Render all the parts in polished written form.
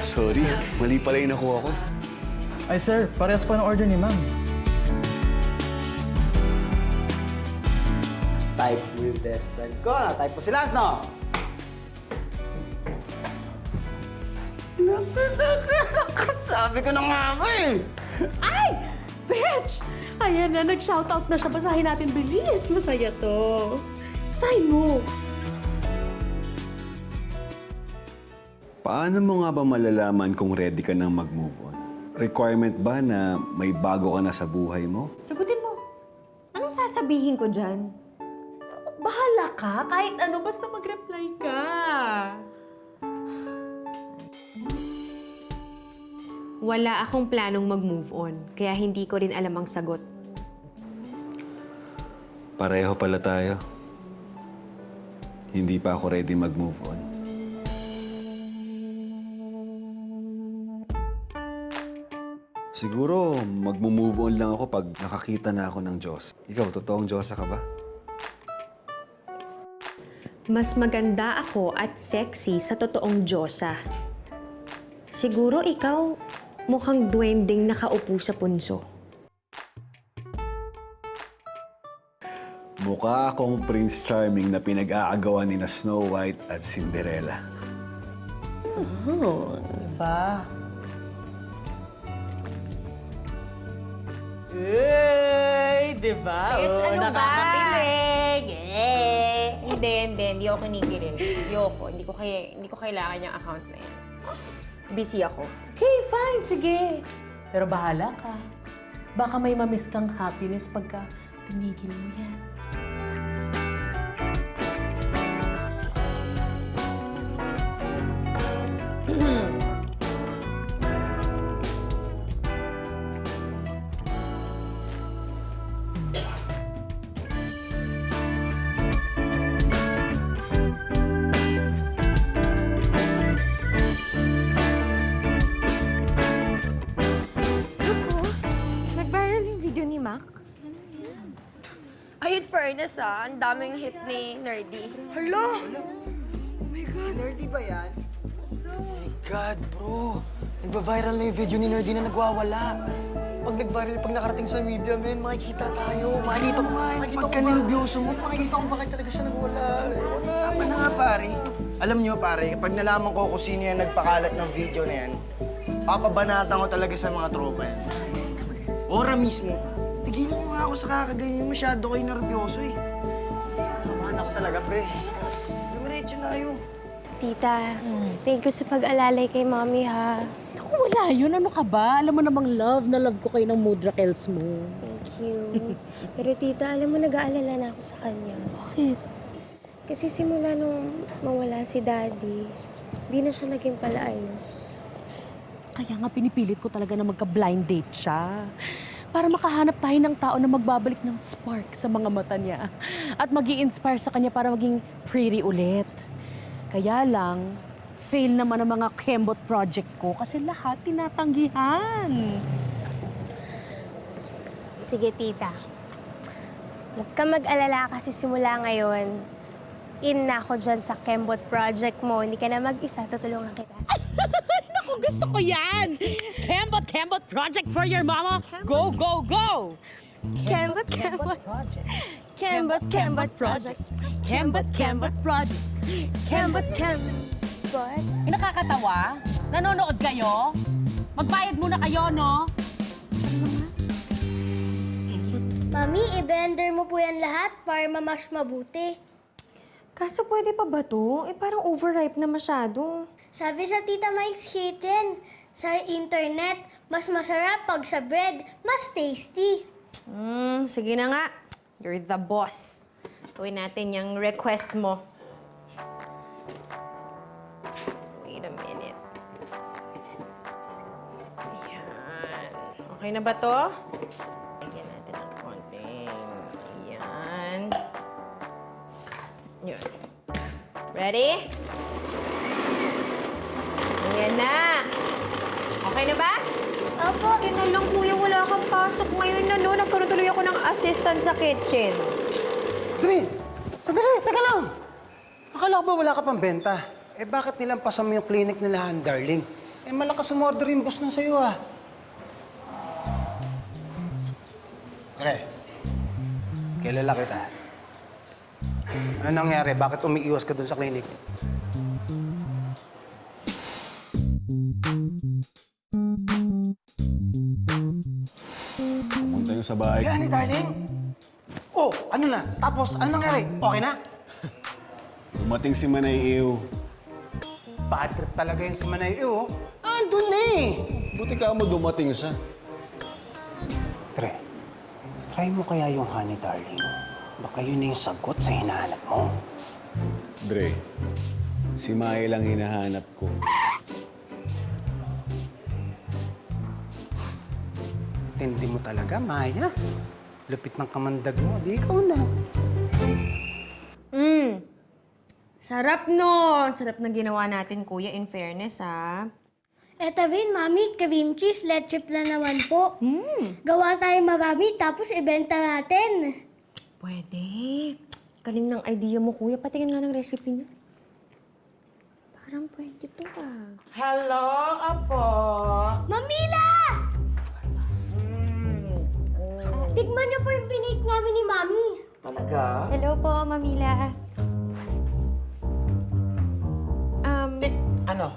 Sorry, mali pala yung nakuha ko. Ay sir, parehas pa ng order ni ma'am. Type with best friend ko. Type po si Lance, no? Sabi ko na nga ako eh! Ay! Bitch! Ayan na, nag-shoutout na siya. Basahin natin bilis. Masaya to. Basahin mo. Paano mo nga ba malalaman kung ready ka nang mag-move on? Requirement ba na may bago ka na sa buhay mo? Sagutin mo. Anong sasabihin ko dyan? Bahala ka. Kahit ano, basta mag-reply ka. Wala akong planong mag-move on, kaya hindi ko rin alam ang sagot. Pareho pala tayo. Hindi pa ako ready mag-move on. Siguro, mag-move on lang ako pag nakakita na ako ng Diyos. Ikaw, totoong Diyosa ka ba? Mas maganda ako at sexy sa totoong Diyosa. Siguro ikaw mukhang duwending nakaupo sa punso. Mukha akong Prince Charming na pinag-aagawan ni na Snow White at Cinderella. Ba? Hey! Diba? Bitch, ano ba? Nakakakilig! Eh! Hindi ako kinikilig. Hindi ko kailangan yung account na yan. Busy ako. Okay, fine. Sige. Pero bahala ka. Baka may mamiss kang happiness pagka tinigil mo yan. Nag-viral yung video ni Mac. Ay, in fairness ang daming hit ni Nerdy. Hala! Oh my God! Si Nerdy ba yan? Oh my God, bro. Nagba-viral na yung video ni Nerdy na nagwawala. Pag nag-viral, pag nakarating sa media, men, makikita tayo. Makikita ko nga. Pagka nervyoso mo, makikita ko bakit talaga siya nagwala. Wala. Tama na nga, pare. Alam niyo, pare, pag nalaman ko kung sino yung nagpakalat ng video na yan, papabanatan ko talaga sa mga tropa yan. Ora mismo. Tigilan mo nga ako sa kakaganyan. Masyado kayo nervyoso eh. Tama na ako talaga, pre. Dumiretso na kayo. Tita, thank you sa pag-alalay kay Mommy, ha? Naku, wala yun. Ano ka ba? Alam mo namang love na love ko kayo ng Mudrakels mo. Thank you. Pero tita, alam mo, nag-aalala na ako sa kanya. Bakit? Kasi simula nung mawala si Daddy, di na siya naging palaayos. Kaya nga pinipilit ko talaga na magka-blind date siya. Para makahanap tayo ng tao na magbabalik ng spark sa mga mata niya. At mag-i-inspire sa kanya para maging pretty ulit. Kaya lang, fail naman ang mga Kembot project ko kasi lahat tinatanggihan. Sige, tita. Huwag ka mag-alala kasi simula ngayon, in na ako dyan sa Kembot project mo. Hindi ka na mag-isa, tutulungan kita. Naku, gusto ko yan! Kembot project for your mama! Go, go, go! Kembot project. Kembot project. Kembot project. Kembot. Ay, nakakatawa? Nanonood kayo? Magbayad muna kayo, no? Mami, i-blender mo po yan lahat para mamash mabuti. Kaso pwede pa ba to? Eh parang overripe na masyado. Sabi sa Tita Mike's Kitchen, sa internet, mas masarap pag sa bread, mas tasty. Sige na nga. You're the boss. Gawin natin yung request mo. Wait a minute. Ayan. Okay na ba to? Lagyan natin ng konting. Ayan. Yun. Ready? Ayan na. Okay na ba? Opo. Yun na lang, kuya. Wala kang pasok ngayon na, no? Nagkaroon tuloy ako ng assistant sa kitchen. Dre, sandali, teka lang. Akala ko ba wala ka pang benta? Eh bakit nilampasan mo yung clinic nila, darling? Eh, malakas umorder yung boss nun sa'yo, ah. Pre, kilala kita. Ano nangyari? Bakit umiiwas ka dun sa clinic? Pumunta yun sa bahay. Yan, darling! Oh, ano na? Tapos, ano nangyari? Okay na? Dumating si Manay Ew. Bad trip talaga yun si Manay oh. Andun na eh! Buti ka mo dumating siya. Tre, try mo kaya yung honey, darling. Baka yun na yung sagot sa hinahanap mo. Dre, si Maya lang hinahanap ko. Tindi mo talaga, Maya. Lupit ng kamandag mo. Di ikaw na. Sarap nun! Sarap na ginawa natin, kuya, in fairness, ha? Eto Vin, Mami, cream cheese, leche plan naman po. Gawa tayo marami, tapos ibenta natin. Pwede. Galing ng idea mo, kuya. Patingin nga ng recipe niya. Parang pwede to, ah. Hello, Apo! Mamila! Tikman niyo po yung pinake namin ni Mami. Talaga? Hello po, Mamila. Ano?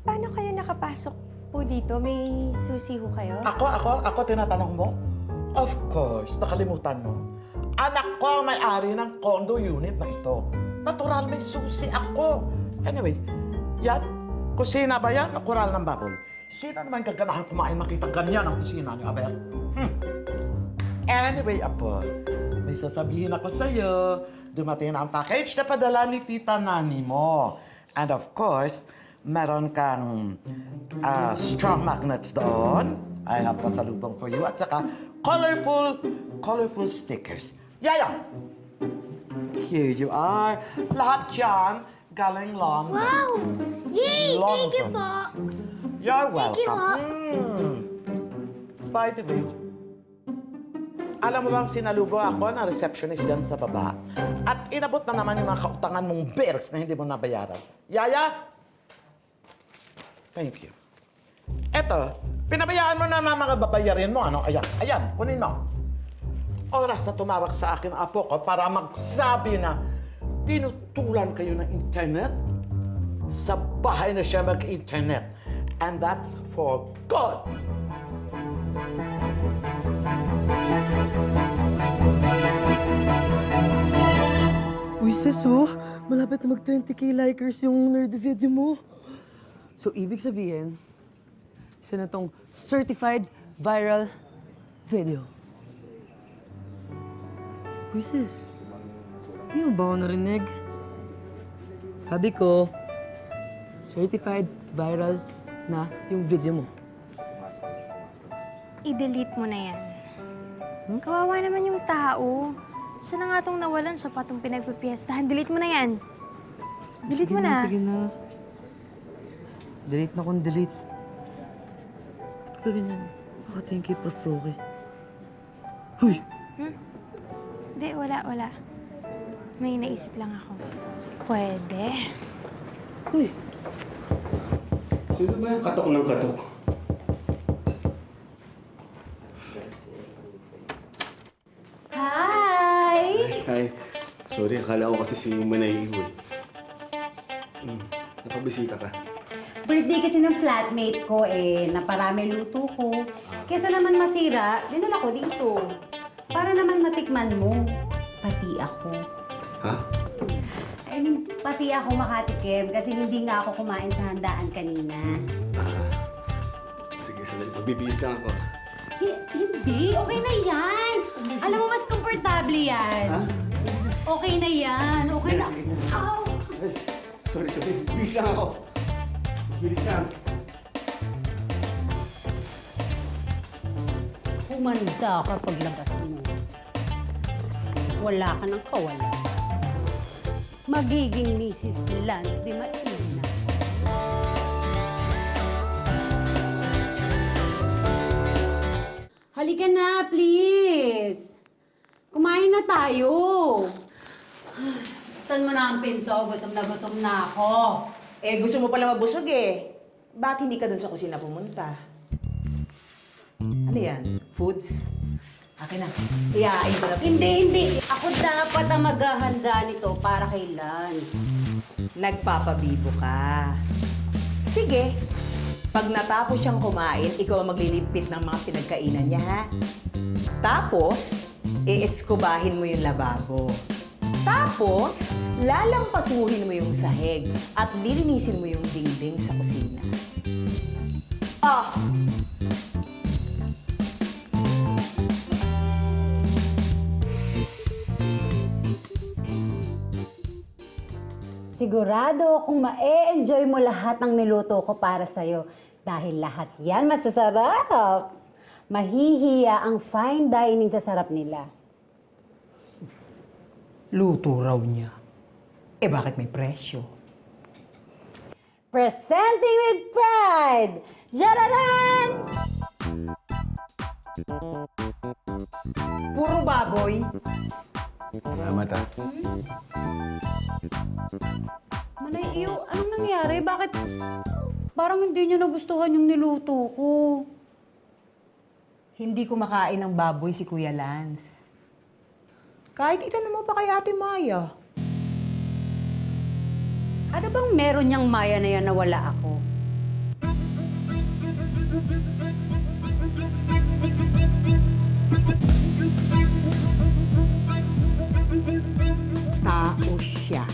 Paano kayo nakapasok po dito? May susi ho kayo? Ako tinatanong mo? Of course, nakalimutan mo. Anak ko ang may-ari ng condo unit na ito. Natural, may susi ako. Anyway, yan. Kusina ba yan o kural ng baboy? Sino naman gaganahan kumain makita ganyan ang kusina niyo, Abel? Anyway, Apo, may sasabihin ako sa'yo. Dumating na ang package na padala ni Tita Nani mo. And of course, meron kang strong magnets doon. I have pasalubong for you. At saka, colorful stickers. Yaya! Here you are. Lahat yan galing London. Wow! Yay! Thank you London. po! You're Thank you, welcome. By the way, alam mo bang sinalubong ako ng receptionist dyan sa baba? At inabot na naman yung mga kautangan mong bills na hindi mo nabayaran. Yaya? Thank you. Eto, pinabayaan mo na mga babayarin mo, ano? Ayan, kunin mo. Oras na tumawag sa akin ang apo ko para magsabi na pinutulan kayo ng internet. Sa bahay na siya mag-internet. And that's for good. Uy, sis, oh. Malapit na mag-20K likers yung nerd video mo. So, ibig sabihin, isa na tong certified viral video. Uy, sis. Hindi mo ba ako narinig? Sabi ko, certified viral na yung video mo. I-delete mo na yan. Kawawa naman yung tao. Siya na nga tong nawalan, siya pa tong pinagpipiestahan. Delete mo na yan. Delete mo na. Sige na. Delete na kung delete. Ba't ka ganyan? Baka 10K pa Froke. Huy! Hindi, wala. May naisip lang ako. Pwede. Huy! Sino ba yung katok ng katok? Hi! Hi. Sorry, akala ko kasi si Manay Ew. Napabisita ka. Birthday kasi ng flatmate ko na parami luto ko. Kesa naman masira, dinala ko dito. Para naman matikman mo. Pati ako. Ha? I mean, pati ako makatikim kasi hindi nga ako kumain sa handaan kanina. Sige, sandali. Magbibihis lang ako. Hindi, okay na yan. Alam mo, mas komportable yan. Okay na yan. Okay na. Ow! Sorry. Bihis lang ako. Bilis lang. Humanda ka paglabas mo. Wala ka ng kawala. Magiging Mrs. Lance Di Marina. Halika na, please. Kumain na tayo. Saan mo na ang pinto? Gutom na ako. Eh, gusto mo pala mabusog eh. ba't hindi ka dun sa kusina pumunta? Ano yan? Foods? Akin na. Iyain ko na. Hindi. Ako dapat ang maghahanda nito para kay Lance. Nagpapabibo ka. Sige. Pag natapos siyang kumain, ikaw ang maglilipit ng mga pinagkainan niya, ha? Tapos, ieskubahin mo yung lababo. Tapos, lalampasuhin mo yung sahig at lilinisin mo yung dingding sa kusina. Ah! Sigurado kung ma-enjoy mo lahat ng niluto ko para sa'yo. Dahil lahat yan masasarap. Mahihiya ang fine dining sa sarap nila. Luto raw niya. Eh bakit may presyo? Presenting with pride! Jararan! Puro baboy. Salamat ah. Manay iyo, anong nangyari? Bakit parang hindi niyo nagustuhan yung niluto ko? Hindi kumakain ng baboy si Kuya Lance. Kahit itanong mo pa kay Ate Maya. Ano bang meron niyang Maya na yan na wala ako? Tao siya.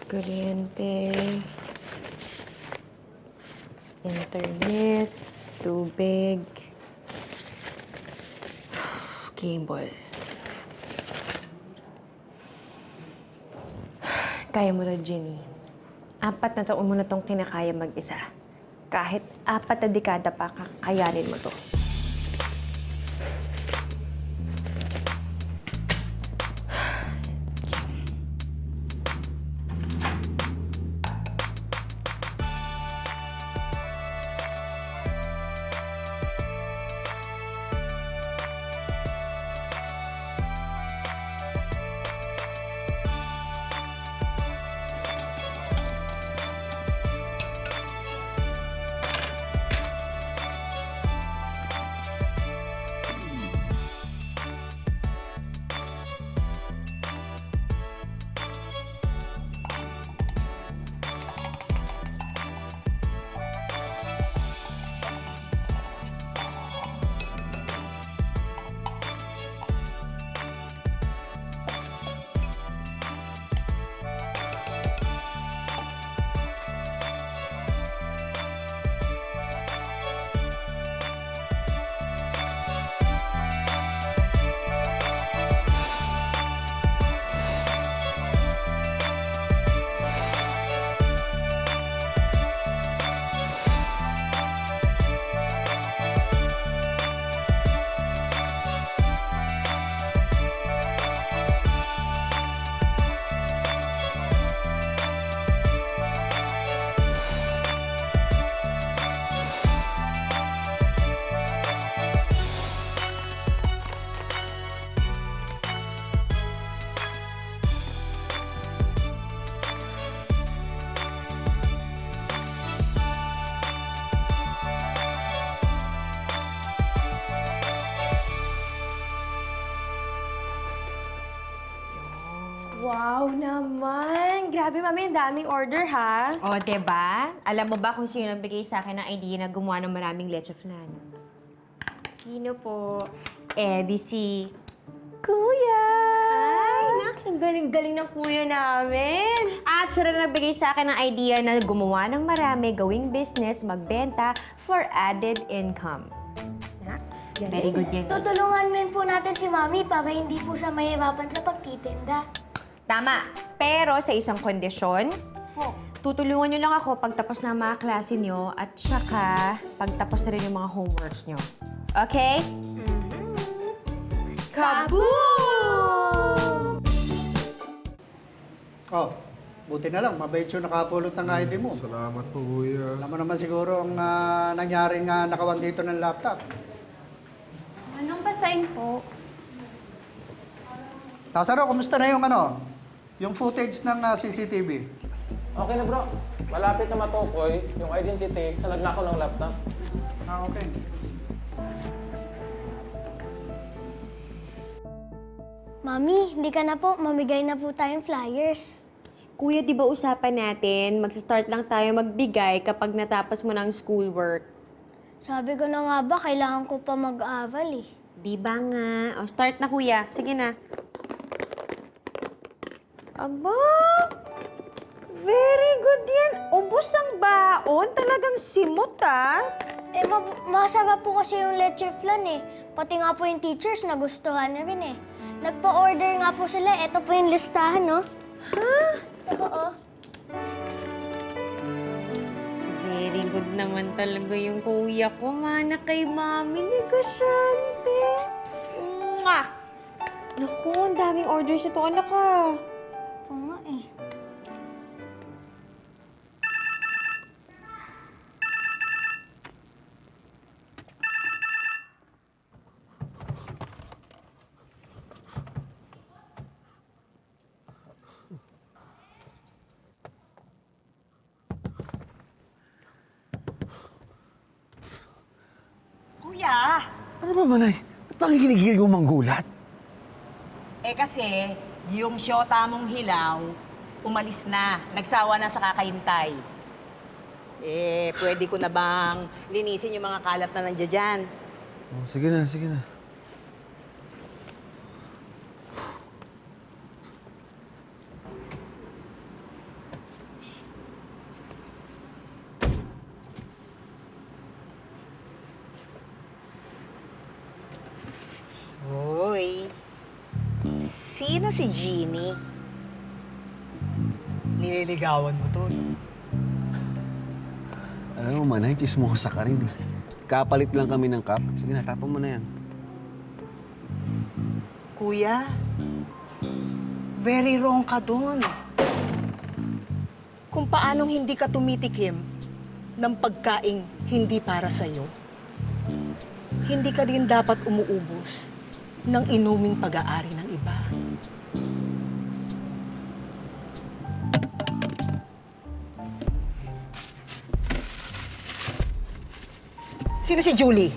Kuryente, internet, tubig, cable. Kaya mo to, Ginny. 4 na taon mo na tong kinakaya mag-isa. Kahit 4 na dekada pa, kakayanin mo to. Wow naman! Grabe, Mami, ang daming order, ha? O, diba? Alam mo ba kung sino nagbigay sa akin ng idea na gumawa ng maraming leche flan? Sino po? Eh, di si Kuya! Ay, Nax, ang galing-galing ng kuya namin. At siya rin nagbigay sa akin ng idea na gumawa ng marami, gawing business, magbenta for added income. Nax, Very good yan. Tutulungan din po natin si Mami para hindi po siya mahirapan sa pagtitinda. Tama. Pero sa isang kondisyon, Po. tutulungan nyo lang ako pagtapos ng mga klase nyo at saka pagtapos na rin yung mga homeworks nyo. Okay? Kaboom! Oh, buti na lang. Mabait yung nakapulot ng ID mo. Salamat po, kuya. Alam mo naman siguro ang nangyaring nakawan dito ng laptop. Anong basahin po? Lazaro, kumusta na yung yung footage ng CCTV? Okay na bro. Malapit na matukoy yung identity sa nagnakaw ng laptop. Okay. Mami, hindi ka na po. Mamigay na po tayong flyers. Kuya, di ba usapan natin, magsa-start lang tayo magbigay kapag natapos mo ng schoolwork? Sabi ko na nga ba, kailangan ko pa mag-aval eh. Di ba nga? O, start na kuya. Sige na. Aba! Very good yan. Ubus ang baon. Talagang simot, ah. Eh, masarap po kasi yung leche flan eh. Pati nga po yung teachers nagustuhan na rin eh. Nagpa-order nga po sila. Ito po yung listahan, no? Ha? Oo. Very good naman talaga yung kuya ko. Mana kay mami, negosyante. Mwah! Naku, ang daming orders ito, anak ah. Oo nga eh. Kuya! Ano ba, Manay? Ba't bakit ginigil yung manggulat? Eh kasi, yung syota mong hilaw, umalis na. Nagsawa na sa kakahintay. Eh, pwede ko na bang linisin yung mga kalat na nandiyan dyan? Oh, sige na, sige na. Hoy, sino si Jeannie? Nililigawan mo to, no? Alam mo, Manay, chismosa ka rin eh. Kapalit lang kami ng cup. Sige na, tapon mo na yan. Kuya, very wrong ka doon. Kung paanong hindi ka tumitikim ng pagkaing hindi para sa'yo, hindi ka din dapat umuubos ng inuming pag-aari ng iba. Sino si Julie?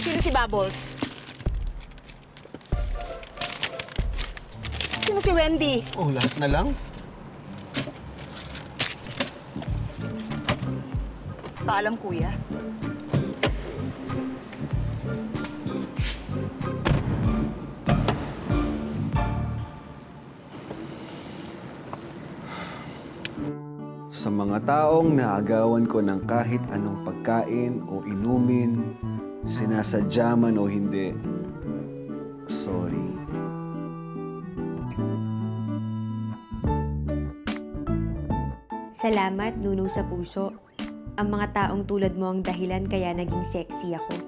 Sino si Bubbles? Sino si Wendy? Oh, lahat na lang? Paalam, kuya. Sa mga taong naagawan ko ng kahit anong pagkain o inumin, sinasadya man o hindi, sorry. Salamat, Nuno sa puso. Ang mga taong tulad mo ang dahilan kaya naging sexy ako.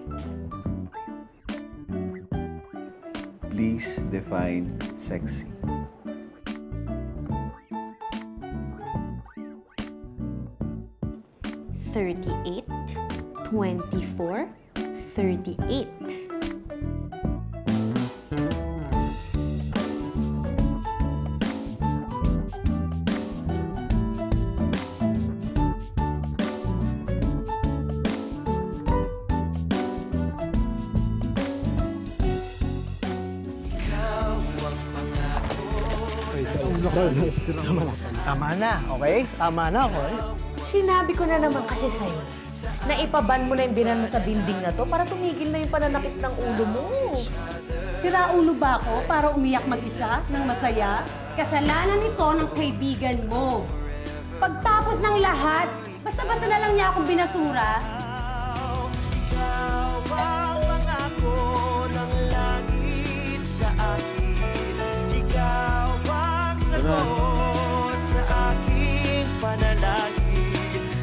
Please define sexy. $38, $24, $38. Tama na, okay? Tama na, okay? Sinabi ko na naman kasi sa'yo na ipaban mo na yung binan mo sa dinding na to para tumigil na yung pananakit ng ulo mo. Sira ulo ba ako para umiyak mag-isa ng masaya? Kasalanan ito ng kaibigan mo. Pagtapos ng lahat, basta-basta na lang niya akong binasura. Ikaw ang pangako ng langit sa akin. Ikaw ang sagot sa aking panalangin.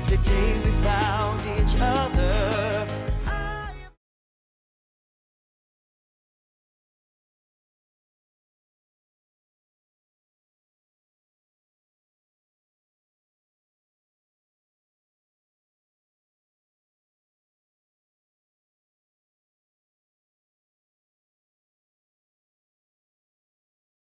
The day